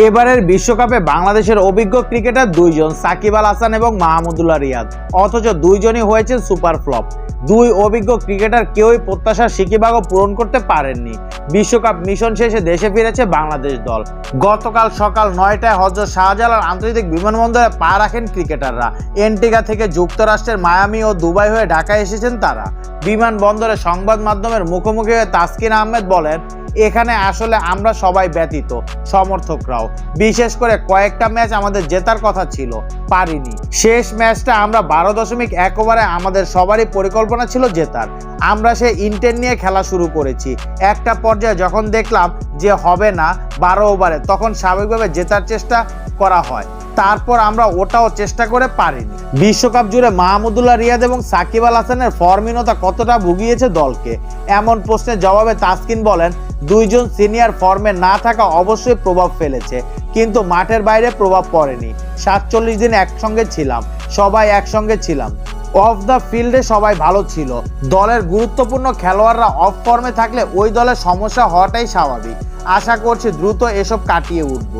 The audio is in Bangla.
এবারের বিশ্বকাপে বাংলাদেশের অভিজ্ঞ ক্রিকেটার দুইজন, সাকিব আল হাসান এবং মাহমুদুল্লাহ রিয়াদ, অথচ দুইজনই হয়েছেন সুপার ফ্লপ। দুই অভিজ্ঞ ক্রিকেটার কেউই প্রত্যাশার সিকিভাগও পূরণ করতে পারেননি। বিশ্বকাপ মিশন শেষে দেশে ফিরেছে বাংলাদেশ দল। গতকাল সকাল 9টায় হযরত শাহজালাল আন্তর্জাতিক বিমানবন্দরে পা রাখেন ক্রিকেটাররা। এন্টিগা থেকে যুক্তরাষ্ট্রের মায়ামি ও দুবাই হয়ে ঢাকায় এসেছেন তারা। বিমানবন্দরে সংবাদ মাধ্যমের মুখোমুখি হয়ে তাসকিন আহমেদ বলেন, এখানে আসলে আমরা সবাই ব্যতীত, সমর্থকরাও। বিশেষ করে কয়েকটা ম্যাচ আমাদের জেতার কথা ছিল, পারিনি। শেষ ম্যাচটা আমরা 12.1 ওভারে আমাদের সবারই পরিকল্পনা ছিল জেতার। আমরা সেই ইন্টেন্ট নিয়ে খেলা শুরু করেছি। একটা পর্যায়ে যখন দেখলাম যে হবে না 12 ওভারে, তখন স্বাভাবিকভাবে জেতার চেষ্টা করা হয়। তারপর আমরা ওটাও চেষ্টা করে পারিনি। বিশ্বকাপ জুড়ে মাহমুদুল্লাহ রিয়াদ এবং সাকিব আল হাসানের ফর্মহীনতা কতটা ভুগিয়েছে দলকে, এমন প্রশ্নের জবাবে তাসকিন বলেন, দুইজন সিনিয়র ফর্মে না থাকা অবশ্যই প্রভাব ফেলেছে, কিন্তু মাঠের বাইরে প্রভাব পড়েনি। 47 দিন একসঙ্গে ছিলাম, সবাই একসঙ্গে ছিলাম। অফ দ্য ফিল্ডে সবাই ভালো ছিল। দলের গুরুত্বপূর্ণ খেলোয়াড়রা অফ ফর্মে থাকলে ওই দলের সমস্যা হওয়াটাই স্বাভাবিক। আশা করছি দ্রুত এসব কাটিয়ে উঠব।